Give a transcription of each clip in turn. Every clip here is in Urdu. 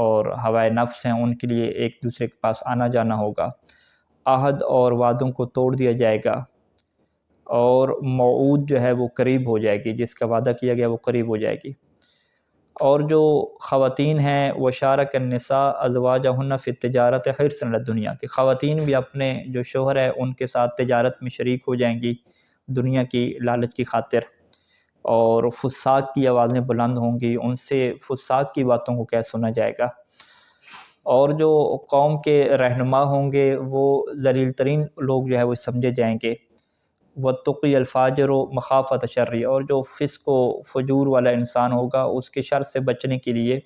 اور ہوائے نفس ہیں ان کے لیے ایک دوسرے کے پاس آنا جانا ہوگا، عہد اور وعدوں کو توڑ دیا جائے گا، اور موعود جو ہے وہ قریب ہو جائے گی، جس کا وعدہ کیا گیا وہ قریب ہو جائے گی۔ اور جو خواتین ہیں وشارک النساء ازواجہن فی التجارت حرصا علی الدنیا، کہ خواتین بھی اپنے جو شوہر ہے ان کے ساتھ تجارت میں شریک ہو جائیں گی دنیا کی لالچ کی خاطر، اور فساق کی آوازیں بلند ہوں گی، ان سے فساق کی باتوں کو کیا سنا جائے گا، اور جو قوم کے رہنما ہوں گے وہ ذلیل ترین لوگ جو ہے وہ سمجھے جائیں گے، وَاتَّقِيَ الْفَاجِرُ مَخَافَةَ شَرِّ، اور جو فسق و فجور والا انسان ہوگا اس کے شر سے بچنے کے لیے،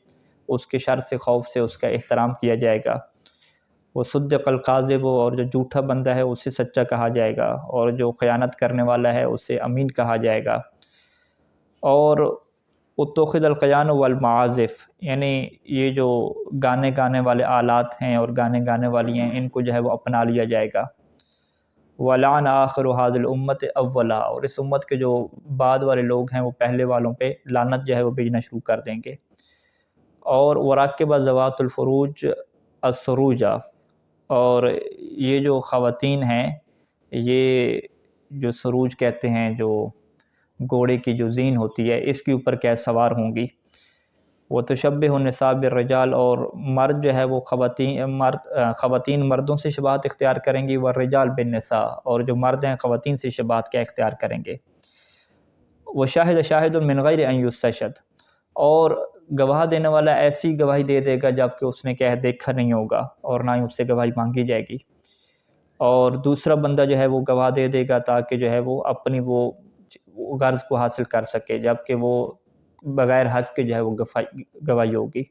اس کے شر سے خوف سے اس کا احترام کیا جائے گا، وَصُدِّقَ الْكَاذِبُ، اور جو جھوٹا بندہ ہے اسے سچا کہا جائے گا، اور جو خیانت کرنے والا ہے اسے امین کہا جائے گا، اور اتخذ القیان والمعازف، یعنی یہ جو گانے والے آلات ہیں اور گانے والی ہیں ان کو جو ہے وہ اپنا لیا جائے گا، وَلَعَنَ آخِرُ هَذِهِ الْأُمَّةِ أَوَّلَهَا، اور اس امت کے جو بعد والے لوگ ہیں وہ پہلے والوں پہ لعنت جو ہے وہ بھیجنا شروع کر دیں گے، اور وَرَاقِبَ ذَوَاتُ الْفُرُوجِ السُّرُوجَ، اور یہ جو خواتین ہیں یہ جو سروج کہتے ہیں، جو گھوڑے کی جو زین ہوتی ہے اس کے اوپر کیا سوار ہوں گی، وہ تشبہ النساء بالرجال، اور مرد جو ہے وہ خواتین مردوں سے شباہت اختیار کریں گی، والرجال بالنساء، اور جو مرد ہیں خواتین سے شباہت کیا اختیار کریں گے، وشاہد شاہد من غیر ان یستشہد، اور گواہ دینے والا ایسی گواہی دے دے گا جبکہ اس نے کیا دیکھا نہیں ہوگا اور نہ ہی اس سے گواہی مانگی جائے گی، اور دوسرا بندہ جو ہے وہ گواہ دے دے گا تاکہ جو ہے وہ اپنی وہ غرض کو حاصل کر سکے، جبکہ وہ بغیر حق کے جو ہے وہ گواہی ہوگی،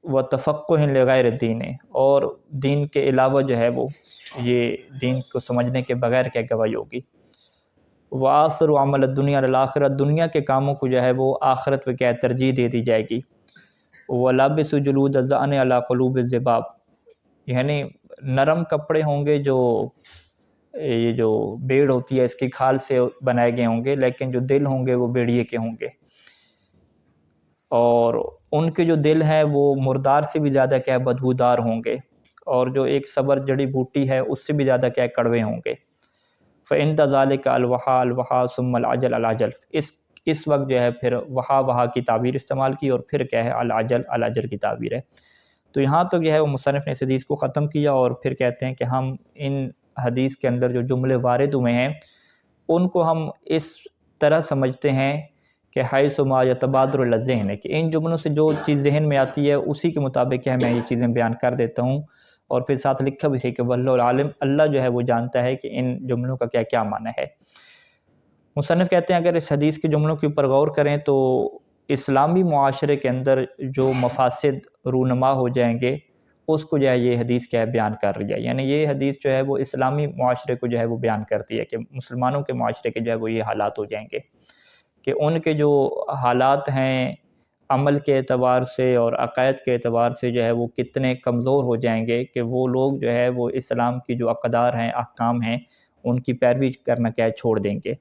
وَتَفَقُّهٍ لِغَيْرِ الدِّينِ، اور دین کے علاوہ جو ہے وہ یہ دین کو سمجھنے کے بغیر کیا گواہی ہوگی، وَآثَرُ عَمَلَ الدُّنْيَا عَلَى الْآخِرَةِ، دنیا کے کاموں کو جو ہے وہ آخرت پہ کیا ترجیح دے دی جائے گی، وَلَابِسُ جُلُودَ الذَّأْنِ عَلَى قُلُوبِ الذِّبَابِ، یعنی نرم کپڑے ہوں گے جو یہ جو بیڑ ہوتی ہے اس کی کھال سے بنائے گئے ہوں گے، لیکن جو دل ہوں گے وہ بیڑیے کے ہوں گے، اور ان کے جو دل ہیں وہ مردار سے بھی زیادہ کیا بدبودار ہوں گے، اور جو ایک صبر جڑی بوٹی ہے اس سے بھی زیادہ کیا کڑوے ہوں گے، فَإِنْ ذَلِكَ الْوَحَا ثُمَّ الْعَجَلَ الْعَجَلَ، اس وقت جو ہے پھر وہا کی تعبیر استعمال کی، اور پھر کیا ہے العجل کی تعبیر ہے۔ تو یہاں تک جو ہے وہ مصنف نے اس حدیث کو ختم کیا، اور پھر کہتے ہیں کہ ہم ان حدیث کے اندر جو جملے وارد ہوئے ہیں ان کو ہم اس طرح سمجھتے ہیں کہ حیث ما یتبادر الذہن ہے، کہ ان جملوں سے جو چیز ذہن میں آتی ہے اسی کے مطابق ہے میں یہ چیزیں بیان کر دیتا ہوں، اور پھر ساتھ لکھا بھی ہے کہ واللہ العالم، اللہ جو ہے وہ جانتا ہے کہ ان جملوں کا کیا معنی ہے۔ مصنف کہتے ہیں اگر اس حدیث کے جملوں کے اوپر غور کریں تو اسلامی معاشرے کے اندر جو مفاسد رونما ہو جائیں گے اس کو جو ہے یہ حدیث کیا ہے بیان کر رہی ہے، یعنی یہ حدیث جو ہے وہ اسلامی معاشرے کو جو ہے وہ بیان کرتی ہے کہ مسلمانوں کے معاشرے کے جو ہے وہ یہ حالات ہو جائیں گے، کہ ان کے جو حالات ہیں عمل کے اعتبار سے اور عقائد کے اعتبار سے جو ہے وہ کتنے کمزور ہو جائیں گے کہ وہ لوگ جو ہے وہ اسلام کی جو اقدار ہیں احکام ہیں ان کی پیروی کرنا کیا ہے چھوڑ دیں گے،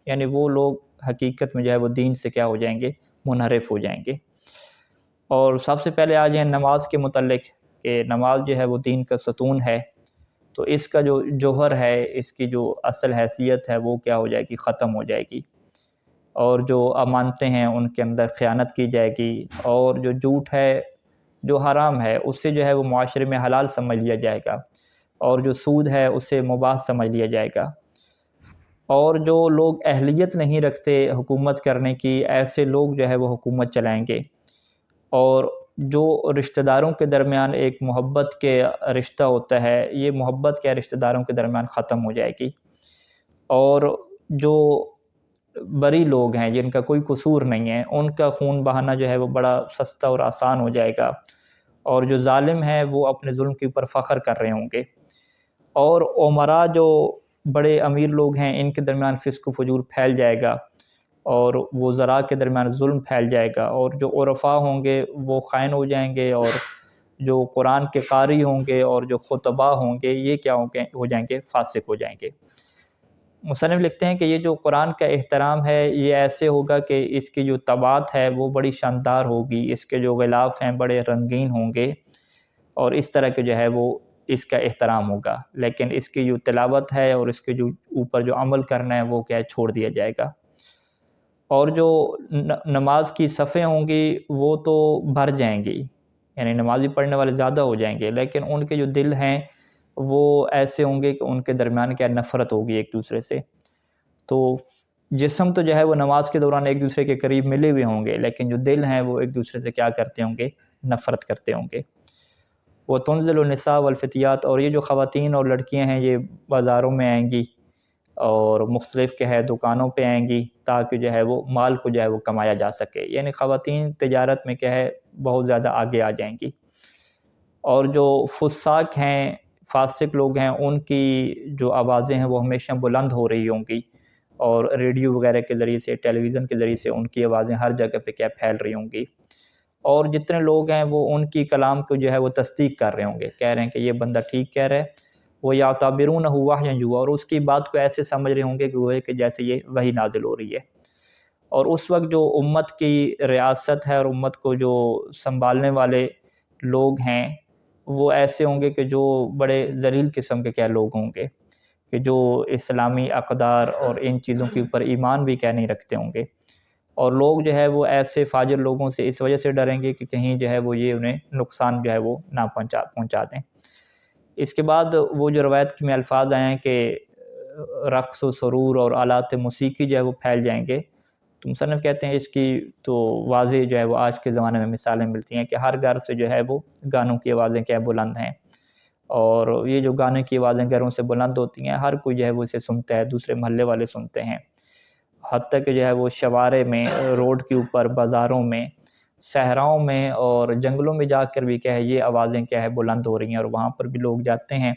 یعنی وہ لوگ حقیقت میں جو ہے وہ دین سے کیا ہو جائیں گے، منحرف ہو جائیں گے۔ اور سب سے پہلے آ جائیں نماز کے متعلق، کہ نماز جو ہے وہ دین کا ستون ہے، تو اس کا جو جوہر ہے، اس کی جو اصل حیثیت ہے وہ کیا ہو جائے گی، ختم ہو جائے گی، اور جو امانتیں ہیں ان کے اندر خیانت کی جائے گی، اور جو جھوٹ ہے جو حرام ہے اس سے جو ہے وہ معاشرے میں حلال سمجھ لیا جائے گا، اور جو سود ہے اسے مباح سمجھ لیا جائے گا، اور جو لوگ اہلیت نہیں رکھتے حکومت کرنے کی ایسے لوگ جو ہے وہ حکومت چلائیں گے، اور جو رشتہ داروں کے درمیان ایک محبت کے رشتہ ہوتا ہے یہ محبت کے رشتہ داروں کے درمیان ختم ہو جائے گی، اور جو بری لوگ ہیں جن کا کوئی قصور نہیں ہے ان کا خون بہانا جو ہے وہ بڑا سستا اور آسان ہو جائے گا، اور جو ظالم ہیں وہ اپنے ظلم کے اوپر فخر کر رہے ہوں گے، اور عمراء جو بڑے امیر لوگ ہیں ان کے درمیان فسق و فجور پھیل جائے گا، اور وزراء کے درمیان ظلم پھیل جائے گا، اور جو عرفاء ہوں گے وہ خائن ہو جائیں گے، اور جو قرآن کے قاری ہوں گے اور جو خطباء ہوں گے یہ کیا ہو جائیں گے، فاسق ہو جائیں گے۔ مصنف لکھتے ہیں کہ یہ جو قرآن کا احترام ہے یہ ایسے ہوگا کہ اس کی جو طباعت ہے وہ بڑی شاندار ہوگی، اس کے جو غلاف ہیں بڑے رنگین ہوں گے، اور اس طرح کے جو ہے وہ اس کا احترام ہوگا، لیکن اس کی جو تلاوت ہے اور اس کے جو اوپر جو عمل کرنا ہے وہ کیا ہے، چھوڑ دیا جائے گا۔ اور جو نماز کی صفیں ہوں گی وہ تو بھر جائیں گی، یعنی نمازی پڑھنے والے زیادہ ہو جائیں گے، لیکن ان کے جو دل ہیں وہ ایسے ہوں گے کہ ان کے درمیان کیا نفرت ہوگی ایک دوسرے سے۔ تو جسم تو جو ہے وہ نماز کے دوران ایک دوسرے کے قریب ملے ہوئے ہوں گے، لیکن جو دل ہیں وہ ایک دوسرے سے کیا کرتے ہوں گے، نفرت کرتے ہوں گے۔ وہ تنزل النساء والفتیات، اور یہ جو خواتین اور لڑکیاں ہیں یہ بازاروں میں آئیں گی اور مختلف کے ہے دکانوں پہ آئیں گی، تاکہ جو ہے وہ مال کو جو ہے وہ کمایا جا سکے، یعنی خواتین تجارت میں کیا ہے بہت زیادہ آگے آ جائیں گی۔ اور جو فساق ہیں، فاسق لوگ ہیں، ان کی جو آوازیں ہیں وہ ہمیشہ بلند ہو رہی ہوں گی، اور ریڈیو وغیرہ کے ذریعے سے، ٹیلی ویژن کے ذریعے سے ان کی آوازیں ہر جگہ پہ کیا پھیل رہی ہوں گی، اور جتنے لوگ ہیں وہ ان کی کلام کو جو ہے وہ تصدیق کر رہے ہوں گے، کہہ رہے ہیں کہ یہ بندہ ٹھیک کہہ رہا ہے۔ وہ یعتبرونہ وحیا یوحی، اور اس کی بات کو ایسے سمجھ رہے ہوں گے کہ وہ ہے کہ جیسے یہ وحی نازل ہو رہی ہے۔ اور اس وقت جو امت کی ریاست ہے اور امت کو جو سنبھالنے والے لوگ ہیں وہ ایسے ہوں گے کہ جو بڑے ذلیل قسم کے کیا لوگ ہوں گے، کہ جو اسلامی اقدار اور ان چیزوں کے اوپر ایمان بھی کیا نہیں رکھتے ہوں گے، اور لوگ جو ہے وہ ایسے فاجر لوگوں سے اس وجہ سے ڈریں گے کہ کہیں جو ہے وہ یہ انہیں نقصان جو ہے وہ نہ پہنچا دیں۔ اس کے بعد وہ جو روایت میں الفاظ آئے ہیں کہ رقص و سرور اور آلات موسیقی جو ہے وہ پھیل جائیں گے، تو مصنف کہتے ہیں اس کی تو واضح جو ہے وہ آج کے زمانے میں مثالیں ملتی ہیں کہ ہر گھر سے جو ہے وہ گانوں کی آوازیں کیا بلند ہیں، اور یہ جو گانے کی آوازیں گھروں سے بلند ہوتی ہیں ہر کوئی جو ہے وہ اسے سنتا ہے، دوسرے محلے والے سنتے ہیں، حتیٰ کہ جو ہے وہ شوارے میں، روڈ کے اوپر، بازاروں میں، صحراؤں میں اور جنگلوں میں جا کر بھی کیا ہے یہ آوازیں کیا ہے بلند ہو رہی ہیں، اور وہاں پر بھی لوگ جاتے ہیں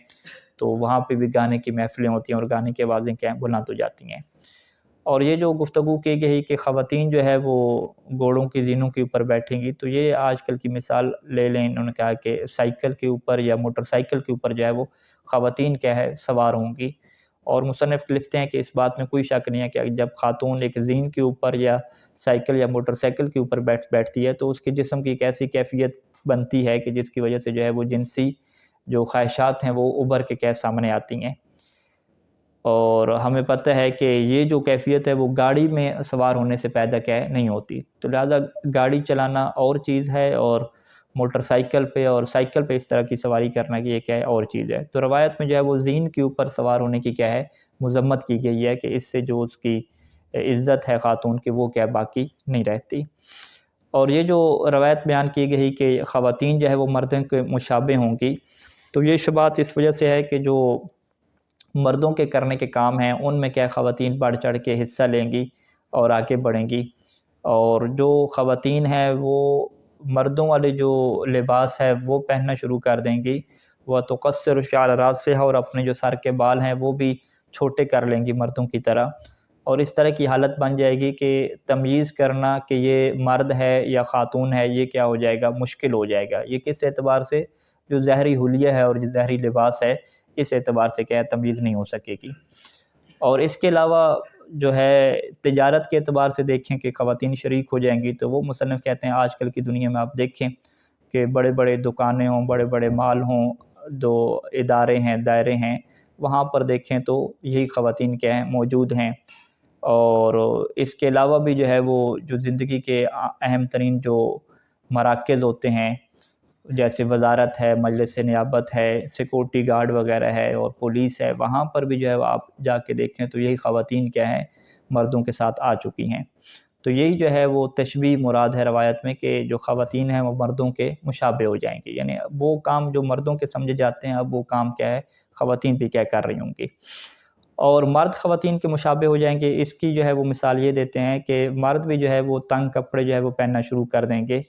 تو وہاں پہ بھی گانے کی محفلیں ہوتی ہیں اور گانے کی آوازیں کیا ہیں بلند ہو جاتی ہیں۔ اور یہ جو گفتگو کی گئی کہ خواتین جو ہے وہ گھوڑوں کی زینوں کے اوپر بیٹھیں گی، تو یہ آج کل کی مثال لے لیں، انہوں نے کہا کہ سائیکل کے اوپر یا موٹر سائیکل کے اوپر جو ہے وہ خواتین کیا ہے سوار ہوں گی، اور مصنف لکھتے ہیں کہ اس بات میں کوئی شک نہیں ہے کہ جب خاتون ایک زین کے اوپر یا سائیکل یا موٹر سائیکل کے اوپر بیٹھتی ہے تو اس کے جسم کی ایک ایسی کیفیت بنتی ہے کہ جس کی وجہ سے جو ہے وہ جنسی جو خواہشات ہیں وہ ابھر کے کیا سامنے آتی ہیں، اور ہمیں پتہ ہے کہ یہ جو کیفیت ہے وہ گاڑی میں سوار ہونے سے پیدا کیا ہے نہیں ہوتی، تو لہذا گاڑی چلانا اور چیز ہے، اور موٹر سائیکل پہ اور سائیکل پہ اس طرح کی سواری کرنا کی یہ کیا ہے اور چیز ہے۔ تو روایت میں جو ہے وہ زین کے اوپر سوار ہونے کی کیا ہے مذمت کی گئی ہے کہ اس سے جو اس کی عزت ہے خاتون کی وہ کیا باقی نہیں رہتی۔ اور یہ جو روایت بیان کی گئی کہ خواتین جو ہے وہ مردوں کے مشابہ ہوں گی، تو یہ شبہات اس وجہ سے ہے کہ جو مردوں کے کرنے کے کام ہیں ان میں کیا خواتین بڑھ چڑھ کے حصہ لیں گی اور آگے بڑھیں گی، اور جو خواتین ہیں وہ مردوں والے جو لباس ہے وہ پہننا شروع کر دیں گی، وہ تقصر شعر راسها، اور اپنے جو سر کے بال ہیں وہ بھی چھوٹے کر لیں گی مردوں کی طرح، اور اس طرح کی حالت بن جائے گی کہ تمیز کرنا کہ یہ مرد ہے یا خاتون ہے یہ کیا ہو جائے گا، مشکل ہو جائے گا۔ یہ کس اعتبار سے؟ جو ظاہری حلیہ ہے اور جو ظاہری لباس ہے اس اعتبار سے کیا ہے تمیز نہیں ہو سکے گی۔ اور اس کے علاوہ جو ہے تجارت کے اعتبار سے دیکھیں کہ خواتین شریک ہو جائیں گی، تو وہ مصنف کہتے ہیں آج کل کی دنیا میں آپ دیکھیں کہ بڑے بڑے دکانیں ہوں، بڑے بڑے مال ہوں، جو ادارے ہیں، دائرے ہیں، وہاں پر دیکھیں تو یہی خواتین کیا ہیں موجود ہیں۔ اور اس کے علاوہ بھی جو ہے وہ جو زندگی کے اہم ترین جو مراکز ہوتے ہیں جیسے وزارت ہے، مجلس نیابت ہے، سیکورٹی گارڈ وغیرہ ہے اور پولیس ہے، وہاں پر بھی جو ہے آپ جا کے دیکھیں تو یہی خواتین کیا ہیں مردوں کے ساتھ آ چکی ہیں۔ تو یہی جو ہے وہ تشبیہ مراد ہے روایت میں کہ جو خواتین ہیں وہ مردوں کے مشابہ ہو جائیں گی، یعنی وہ کام جو مردوں کے سمجھے جاتے ہیں اب وہ کام کیا ہے خواتین بھی کیا کر رہی ہوں گی، اور مرد خواتین کے مشابہ ہو جائیں گے۔ اس کی جو ہے وہ مثال یہ دیتے ہیں کہ مرد بھی جو ہے وہ تنگ کپڑے جو ہے وہ پہننا شروع کر دیں گے،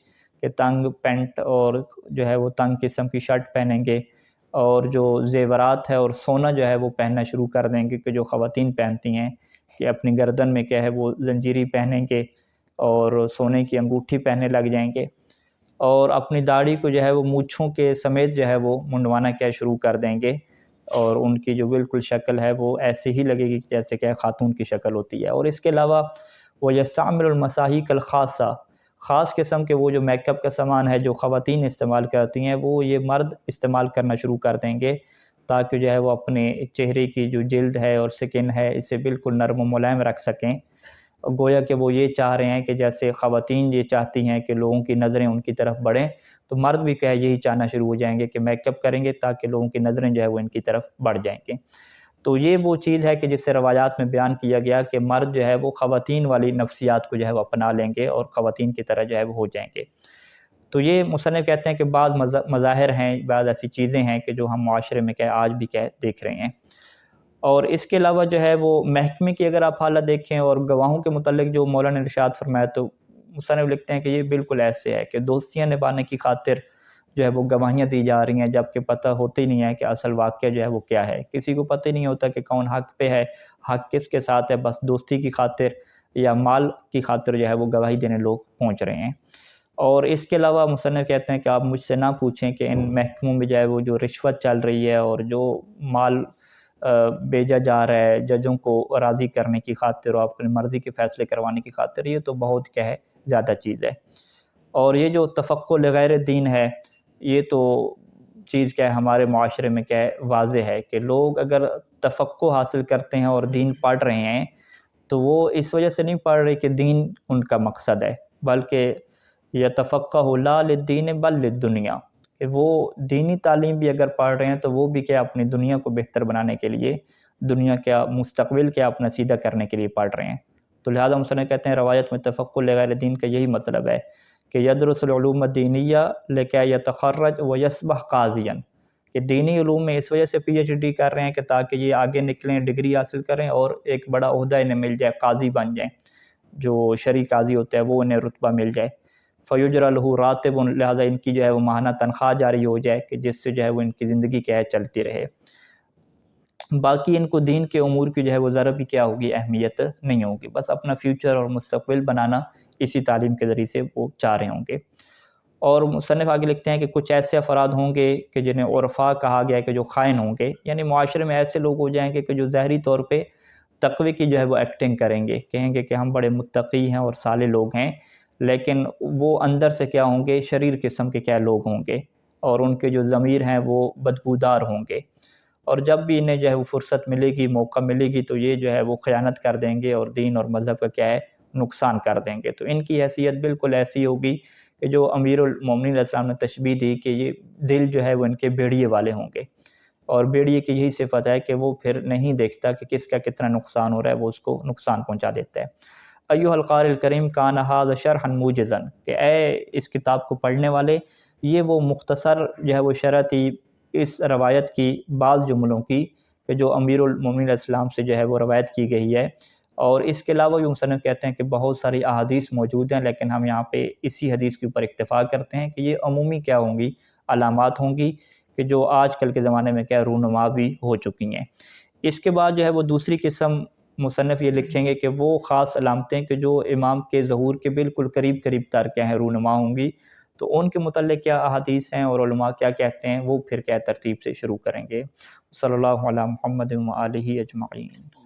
کہ تنگ پینٹ اور جو ہے وہ تنگ قسم کی شرٹ پہنیں گے، اور جو زیورات ہے اور سونا جو ہے وہ پہننا شروع کر دیں گے کہ جو خواتین پہنتی ہیں، کہ اپنی گردن میں کیا ہے وہ زنجیری پہنیں گے اور سونے کی انگوٹھی پہننے لگ جائیں گے، اور اپنی داڑھی کو جو ہے وہ مونچھوں کے سمیت جو ہے وہ منڈوانا کیا شروع کر دیں گے، اور ان کی جو بالکل شکل ہے وہ ایسے ہی لگے گی جیسے کہ خاتون کی شکل ہوتی ہے۔ اور اس کے علاوہ وہ یستعمل المساحیق الخاصہ، خاص قسم کے وہ جو میک اپ کا سامان ہے جو خواتین استعمال کرتی ہیں وہ یہ مرد استعمال کرنا شروع کر دیں گے، تاکہ جو ہے وہ اپنے چہرے کی جو جلد ہے اور سکن ہے اسے بالکل نرم و ملائم رکھ سکیں۔ گویا کہ وہ یہ چاہ رہے ہیں کہ جیسے خواتین یہ چاہتی ہیں کہ لوگوں کی نظریں ان کی طرف بڑھیں، تو مرد بھی یہی چاہنا شروع ہو جائیں گے کہ میک اپ کریں گے تاکہ لوگوں کی نظریں جو ہے وہ ان کی طرف بڑھ جائیں گے۔ تو یہ وہ چیز ہے کہ جس سے روایات میں بیان کیا گیا کہ مرد جو ہے وہ خواتین والی نفسیات کو جو ہے وہ اپنا لیں گے اور خواتین کی طرح جو ہے وہ ہو جائیں گے۔ تو یہ مصنف کہتے ہیں کہ بعض مظاہر ہیں، بعض ایسی چیزیں ہیں کہ جو ہم معاشرے میں آج بھی دیکھ رہے ہیں۔ اور اس کے علاوہ جو ہے وہ محکمے کی اگر آپ حالت دیکھیں اور گواہوں کے متعلق جو مولانا نے ارشاد فرمایا، تو مصنف لکھتے ہیں کہ یہ بالکل ایسے ہے کہ دوستیاں نبھانے کی خاطر جو ہے وہ گواہیاں دی جا رہی ہیں، جبکہ پتہ ہوتی نہیں ہے کہ اصل واقعہ جو ہے وہ کیا ہے۔ کسی کو پتہ ہی نہیں ہوتا کہ کون حق پہ ہے، حق کس کے ساتھ ہے، بس دوستی کی خاطر یا مال کی خاطر جو ہے وہ گواہی دینے لوگ پہنچ رہے ہیں۔ اور اس کے علاوہ مصنف کہتے ہیں کہ آپ مجھ سے نہ پوچھیں کہ ان محکموں میں جو ہے وہ جو رشوت چل رہی ہے اور جو مال بھیجا جا رہا ہے ججوں کو راضی کرنے کی خاطر اور اپنی مرضی کے فیصلے کروانے کی خاطر، یہ تو بہت زیادہ چیز ہے۔ اور یہ جو تفقہ لغیر دین ہے، یہ تو چیز ہمارے معاشرے میں واضح ہے کہ لوگ اگر تفقہ حاصل کرتے ہیں اور دین پڑھ رہے ہیں تو وہ اس وجہ سے نہیں پڑھ رہے کہ دین ان کا مقصد ہے، بلکہ یتفقہ لا للدین بل للدنیا، کہ وہ دینی تعلیم بھی اگر پڑھ رہے ہیں تو وہ بھی اپنی دنیا کو بہتر بنانے کے لیے، دنیا مستقبل اپنا سیدھا کرنے کے لیے پڑھ رہے ہیں۔ تو لہذا مصنف کہتے ہیں روایت میں تفقہ لغیر دین کا یہی مطلب ہے کہ یدرس العلوم الدینیہ لکی یتخرج ویصبح قاضیا، کہ دینی علوم میں اس وجہ سے پی ایچ ڈی کر رہے ہیں کہ تاکہ یہ آگے نکلیں، ڈگری حاصل کریں اور ایک بڑا عہدہ انہیں مل جائے، قاضی بن جائیں، جو شرعی قاضی ہوتا ہے وہ انہیں رتبہ مل جائے۔ فیجرا لہ راتب، لہذا ان کی جو ہے وہ ماہانہ تنخواہ جاری ہو جائے کہ جس سے جو ہے وہ ان کی زندگی چلتی رہے، باقی ان کو دین کے امور کی جو ہے وہ ذرا بھی ہوگی اہمیت نہیں ہوگی، بس اپنا فیوچر اور مستقبل بنانا اسی تعلیم کے ذریعے سے وہ چاہ رہے ہوں گے۔ اور مصنف آگے لکھتے ہیں کہ کچھ ایسے افراد ہوں گے کہ جنہیں عرفاء کہا گیا کہ جو خائن ہوں گے، یعنی معاشرے میں ایسے لوگ ہو جائیں گے کہ جو ظاہری طور پہ تقوی کی جو ہے وہ ایکٹنگ کریں گے، کہیں گے کہ ہم بڑے متقی ہیں اور صالح لوگ ہیں، لیکن وہ اندر سے ہوں گے، شریر قسم کے لوگ ہوں گے، اور ان کے جو ضمیر ہیں وہ بدبودار ہوں گے، اور جب بھی انہیں جو ہے وہ فرصت ملے گی، موقع ملے گی، تو یہ جو ہے وہ خیانت کر دیں گے اور دین اور مذہب کا نقصان کر دیں گے۔ تو ان کی حیثیت بالکل ایسی ہوگی کہ جو امیر المومنین علیہ السلام نے تشبیہ دی کہ یہ دل جو ہے وہ ان کے بیڑیے والے ہوں گے، اور بیڑیے کی یہی صفت ہے کہ وہ پھر نہیں دیکھتا کہ کس کا کتنا نقصان ہو رہا ہے، وہ اس کو نقصان پہنچا دیتا ہے۔ ایھا القاری الکریم کان ھذا شرحا موجزا، کہ اے اس کتاب کو پڑھنے والے، یہ وہ مختصر جو ہے وہ شرح تھی اس روایت کی بعض جملوں کی کہ جو امیر المومنین علیہ السلام سے جو ہے وہ روایت کی گئی ہے۔ اور اس کے علاوہ بھی مصنف کہتے ہیں کہ بہت ساری احادیث موجود ہیں، لیکن ہم یہاں پہ اسی حدیث کے اوپر اکتفا کرتے ہیں کہ یہ عمومی ہوں گی، علامات ہوں گی کہ جو آج کل کے زمانے میں رونما بھی ہو چکی ہیں۔ اس کے بعد جو ہے وہ دوسری قسم مصنف یہ لکھیں گے کہ وہ خاص علامتیں کہ جو امام کے ظہور کے بالکل قریب تر رونما ہوں گی، تو ان کے متعلق کیا احادیث ہیں اور علماء کیا کہتے ہیں وہ پھر ترتیب سے شروع کریں گے۔ صلی اللہ علی محمد و آلہ اجمعین۔